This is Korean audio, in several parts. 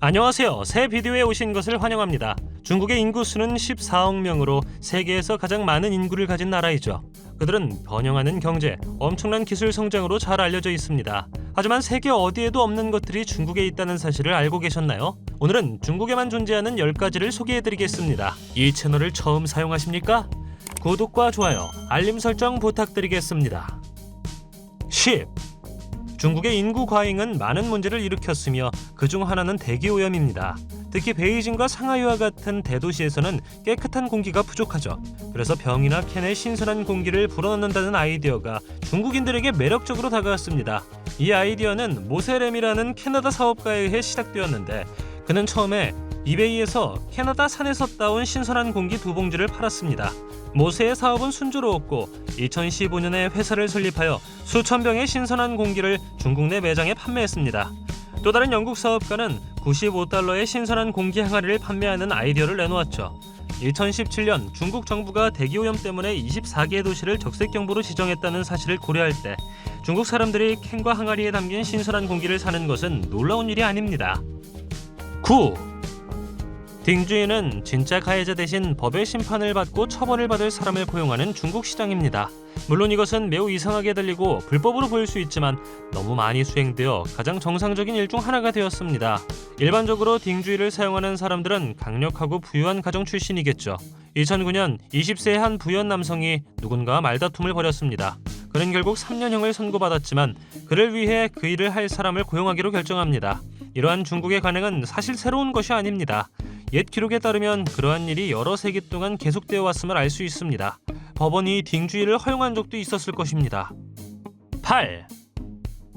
안녕하세요. 새 비디오에 오신 것을 환영합니다. 중국의 인구수는 14억 명으로 세계에서 가장 많은 인구를 가진 나라이죠. 그들은 번영하는 경제, 엄청난 기술 성장으로 잘 알려져 있습니다. 하지만 세계 어디에도 없는 것들이 중국에 있다는 사실을 알고 계셨나요? 오늘은 중국에만 존재하는 10가지를 소개해드리겠습니다. 이 채널을 처음 사용하십니까? 구독과 좋아요, 알림 설정 부탁드리겠습니다. 10. 중국의 인구 과잉은 많은 문제를 일으켰으며 그중 하나는 대기오염입니다. 특히 베이징과 상하이와 같은 대도시에서는 깨끗한 공기가 부족하죠. 그래서 병이나 캔에 신선한 공기를 불어넣는다는 아이디어가 중국인들에게 매력적으로 다가왔습니다. 이 아이디어는 모세렘이라는 캐나다 사업가에 의해 시작되었는데 그는 처음에 이베이에서 캐나다 산에서 따온 신선한 공기 2봉지를 팔았습니다. 모세의 사업은 순조로웠고 2015년에 회사를 설립하여 수천 병의 신선한 공기를 중국 내 매장에 판매했습니다. 또 다른 영국 사업가는 95달러의 신선한 공기 항아리를 판매하는 아이디어를 내놓았죠. 2017년 중국 정부가 대기오염 때문에 24개의 도시를 적색경보로 지정했다는 사실을 고려할 때 중국 사람들이 캔과 항아리에 담긴 신선한 공기를 사는 것은 놀라운 일이 아닙니다. 9. 딩주이는 진짜 가해자 대신 법의 심판을 받고 처벌을 받을 사람을 고용하는 중국 시장입니다. 물론 이것은 매우 이상하게 들리고 불법으로 보일 수 있지만 너무 많이 수행되어 가장 정상적인 일 중 하나가 되었습니다. 일반적으로 딩주이를 사용하는 사람들은 강력하고 부유한 가정 출신이겠죠. 2009년 20세의 한 부유한 남성이 누군가와 말다툼을 벌였습니다. 그는 결국 3년형을 선고받았지만 그를 위해 그 일을 할 사람을 고용하기로 결정합니다. 이러한 중국의 관행은 사실 새로운 것이 아닙니다. 옛 기록에 따르면 그러한 일이 여러 세기 동안 계속되어 왔음을 알 수 있습니다. 법원이 딩주이를 허용한 적도 있었을 것입니다. 8.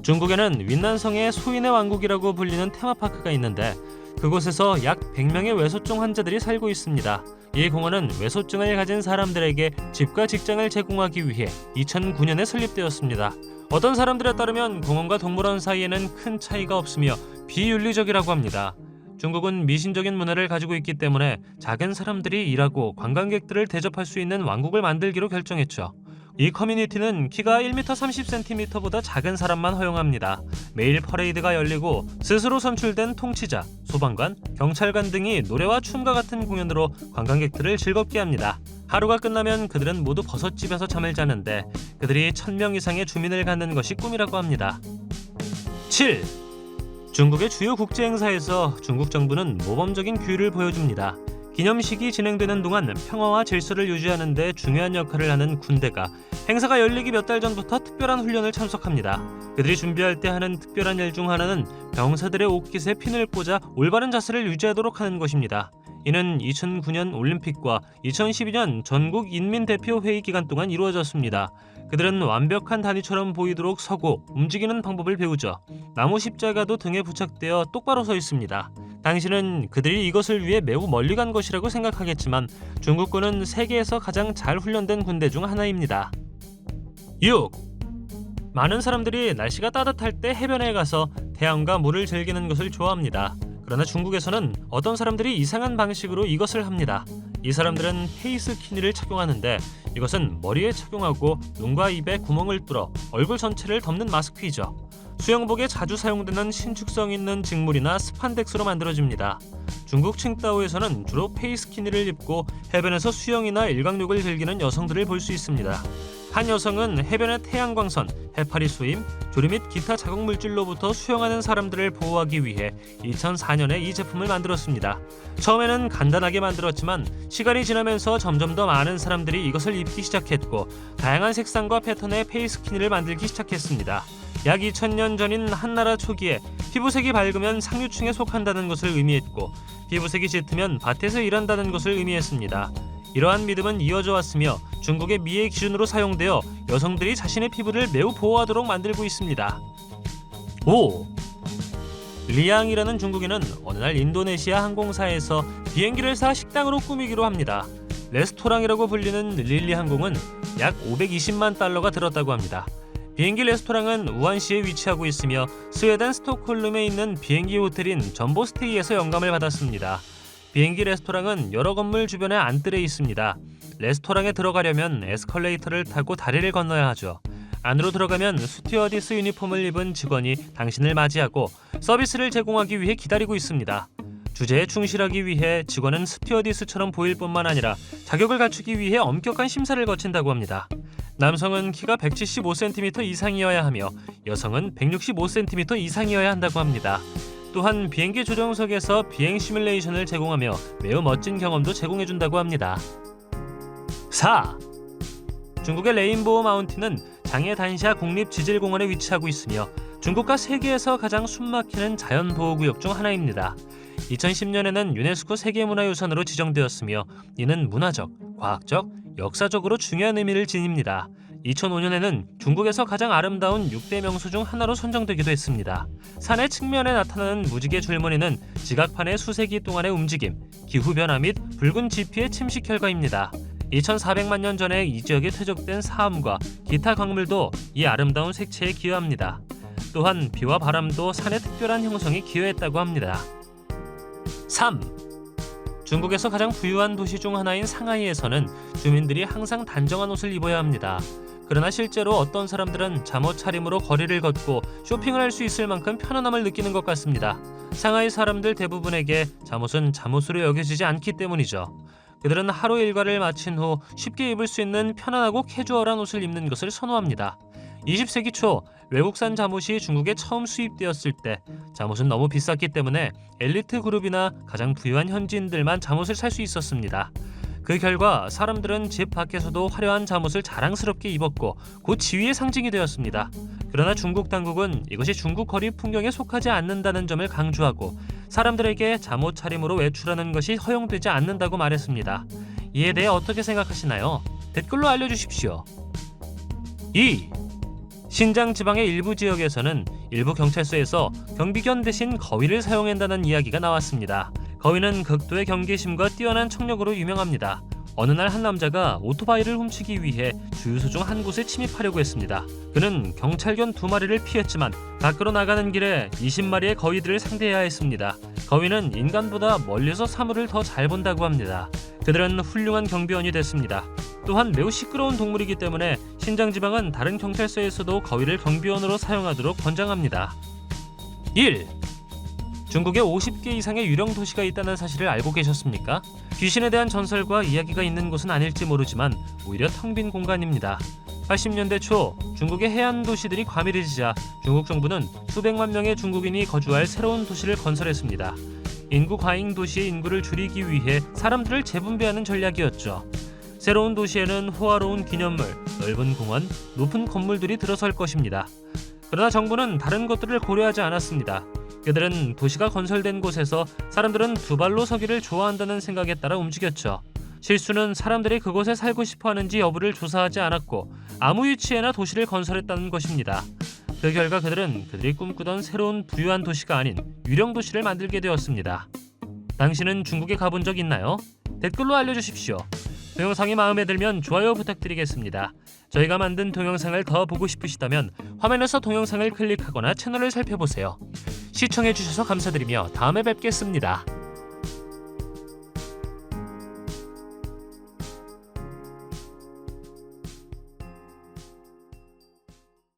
중국에는 윈난성의 소인의 왕국이라고 불리는 테마파크가 있는데 그곳에서 약 100명의 외소증 환자들이 살고 있습니다. 이 공원은 외소증을 가진 사람들에게 집과 직장을 제공하기 위해 2009년에 설립되었습니다. 어떤 사람들에 따르면 공원과 동물원 사이에는 큰 차이가 없으며 비윤리적이라고 합니다. 중국은 미신적인 문화를 가지고 있기 때문에 작은 사람들이 일하고 관광객들을 대접할 수 있는 왕국을 만들기로 결정했죠. 이 커뮤니티는 키가 1m 30cm보다 작은 사람만 허용합니다. 매일 퍼레이드가 열리고 스스로 선출된 통치자, 소방관, 경찰관 등이 노래와 춤과 같은 공연으로 관광객들을 즐겁게 합니다. 하루가 끝나면 그들은 모두 버섯집에서 잠을 자는데 그들이 1000명 이상의 주민을 갖는 것이 꿈이라고 합니다. 7. 중국의 주요 국제행사에서 중국 정부는 모범적인 규율을 보여줍니다. 기념식이 진행되는 동안 평화와 질서를 유지하는 데 중요한 역할을 하는 군대가 행사가 열리기 몇 달 전부터 특별한 훈련을 참석합니다. 그들이 준비할 때 하는 특별한 일 중 하나는 병사들의 옷깃에 핀을 꽂아 올바른 자세를 유지하도록 하는 것입니다. 이는 2009년 올림픽과 2012년 전국 인민대표회의 기간 동안 이루어졌습니다. 그들은 완벽한 단위처럼 보이도록 서고 움직이는 방법을 배우죠. 나무 십자가도 등에 부착되어 똑바로 서 있습니다. 당신은 그들이 이것을 위해 매우 멀리 간 것이라고 생각하겠지만 중국군은 세계에서 가장 잘 훈련된 군대 중 하나입니다. 6. 많은 사람들이 날씨가 따뜻할 때 해변에 가서 태양과 물을 즐기는 것을 좋아합니다. 그러나 중국에서는 어떤 사람들이 이상한 방식으로 이것을 합니다. 이 사람들은 페이스키니를 착용하는데 이것은 머리에 착용하고 눈과 입에 구멍을 뚫어 얼굴 전체를 덮는 마스크이죠. 수영복에 자주 사용되는 신축성 있는 직물이나 스판덱스로 만들어집니다. 중국 칭다오에서는 주로 페이스키니를 입고 해변에서 수영이나 일광욕을 즐기는 여성들을 볼 수 있습니다. 한 여성은 해변의 태양광선, 해파리 쏘임, 조리 및 기타 자국 물질로부터 수영하는 사람들을 보호하기 위해 2004년에 이 제품을 만들었습니다. 처음에는 간단하게 만들었지만 시간이 지나면서 점점 더 많은 사람들이 이것을 입기 시작했고 다양한 색상과 패턴의 페이스키니를 만들기 시작했습니다. 약 2000년 전인 한나라 초기에 피부색이 밝으면 상류층에 속한다는 것을 의미했고 피부색이 짙으면 밭에서 일한다는 것을 의미했습니다. 이러한 믿음은 이어져 왔으며 중국의 미의 기준으로 사용되어 여성들이 자신의 피부를 매우 보호하도록 만들고 있습니다. 5. 리앙이라는 중국인은 어느 날 인도네시아 항공사에서 비행기를 사 식당으로 꾸미기로 합니다. 레스토랑이라고 불리는 릴리 항공은 약 520만 달러가 들었다고 합니다. 비행기 레스토랑은 우한시에 위치하고 있으며 스웨덴 스톡홀름에 있는 비행기 호텔인 전보스테이에서 영감을 받았습니다. 비행기 레스토랑은 여러 건물 주변에 안뜰에 있습니다. 레스토랑에 들어가려면 에스컬레이터를 타고 다리를 건너야 하죠. 안으로 들어가면 스튜어디스 유니폼을 입은 직원이 당신을 맞이하고 서비스를 제공하기 위해 기다리고 있습니다. 주제에 충실하기 위해 직원은 스튜어디스처럼 보일 뿐만 아니라 자격을 갖추기 위해 엄격한 심사를 거친다고 합니다. 남성은 키가 175cm 이상이어야 하며 여성은 165cm 이상이어야 한다고 합니다. 또한 비행기 조종석에서 비행 시뮬레이션을 제공하며 매우 멋진 경험도 제공해준다고 합니다. 4. 중국의 레인보우 마운틴은 장해 단샤 국립지질공원에 위치하고 있으며 중국과 세계에서 가장 숨막히는 자연보호구역 중 하나입니다. 2010년에는 유네스코 세계문화유산으로 지정되었으며 이는 문화적, 과학적, 역사적으로 중요한 의미를 지닙니다. 2005년에는 중국에서 가장 아름다운 6대 명소 중 하나로 선정되기도 했습니다. 산의 측면에 나타나는 무지개 줄무늬는 지각판의 수세기 동안의 움직임, 기후변화 및 붉은 지피의 침식 결과입니다. 2400만 년 전에 이 지역에 퇴적된 사암과 기타 광물도 이 아름다운 색채에 기여합니다. 또한 비와 바람도 산의 특별한 형성이 기여했다고 합니다. 3. 중국에서 가장 부유한 도시 중 하나인 상하이에서는 주민들이 항상 단정한 옷을 입어야 합니다. 그러나 실제로 어떤 사람들은 잠옷 차림으로 거리를 걷고 쇼핑을 할 수 있을 만큼 편안함을 느끼는 것 같습니다. 상하이 사람들 대부분에게 잠옷은 잠옷으로 여겨지지 않기 때문이죠. 그들은 하루 일과를 마친 후 쉽게 입을 수 있는 편안하고 캐주얼한 옷을 입는 것을 선호합니다. 20세기 초 외국산 잠옷이 중국에 처음 수입되었을 때 잠옷은 너무 비쌌기 때문에 엘리트 그룹이나 가장 부유한 현지인들만 잠옷을 살 수 있었습니다. 그 결과 사람들은 집 밖에서도 화려한 잠옷을 자랑스럽게 입었고 곧 지위의 상징이 되었습니다. 그러나 중국 당국은 이것이 중국 거리 풍경에 속하지 않는다는 점을 강조하고 사람들에게 잠옷 차림으로 외출하는 것이 허용되지 않는다고 말했습니다. 이에 대해 어떻게 생각하시나요? 댓글로 알려주십시오. 2. 신장 지방의 일부 지역에서는 일부 경찰서에서 경비견 대신 거위를 사용한다는 이야기가 나왔습니다. 거위는 극도의 경계심과 뛰어난 청력으로 유명합니다. 어느 날 한 남자가 오토바이를 훔치기 위해 주유소 중 한 곳에 침입하려고 했습니다. 그는 경찰견 2마리를 피했지만 밖으로 나가는 길에 20마리의 거위들을 상대해야 했습니다. 거위는 인간보다 멀리서 사물을 더 잘 본다고 합니다. 그들은 훌륭한 경비원이 됐습니다. 또한 매우 시끄러운 동물이기 때문에 신장지방은 다른 경찰서에서도 거위를 경비원으로 사용하도록 권장합니다. 1. 중국에 50개 이상의 유령 도시가 있다는 사실을 알고 계셨습니까? 귀신에 대한 전설과 이야기가 있는 곳은 아닐지 모르지만 오히려 텅 빈 공간입니다. 80년대 초 중국의 해안 도시들이 과밀해지자 중국 정부는 수백만 명의 중국인이 거주할 새로운 도시를 건설했습니다. 인구 과잉 도시의 인구를 줄이기 위해 사람들을 재분배하는 전략이었죠. 새로운 도시에는 호화로운 기념물, 넓은 공원, 높은 건물들이 들어설 것입니다. 그러나 정부는 다른 것들을 고려하지 않았습니다. 그들은 도시가 건설된 곳에서 사람들은 두 발로 서기를 좋아한다는 생각에 따라 움직였죠. 실수는 사람들이 그곳에 살고 싶어 하는지 여부를 조사하지 않았고 아무 위치에나 도시를 건설했다는 것입니다. 그 결과 그들은 그들이 꿈꾸던 새로운 부유한 도시가 아닌 유령 도시를 만들게 되었습니다. 당신은 중국에 가본 적 있나요? 댓글로 알려주십시오. 동영상이 마음에 들면 좋아요 부탁드리겠습니다. 저희가 만든 동영상을 더 보고 싶으시다면 화면에서 동영상을 클릭하거나 채널을 살펴보세요. 시청해주셔서 감사드리며 다음에 뵙겠습니다.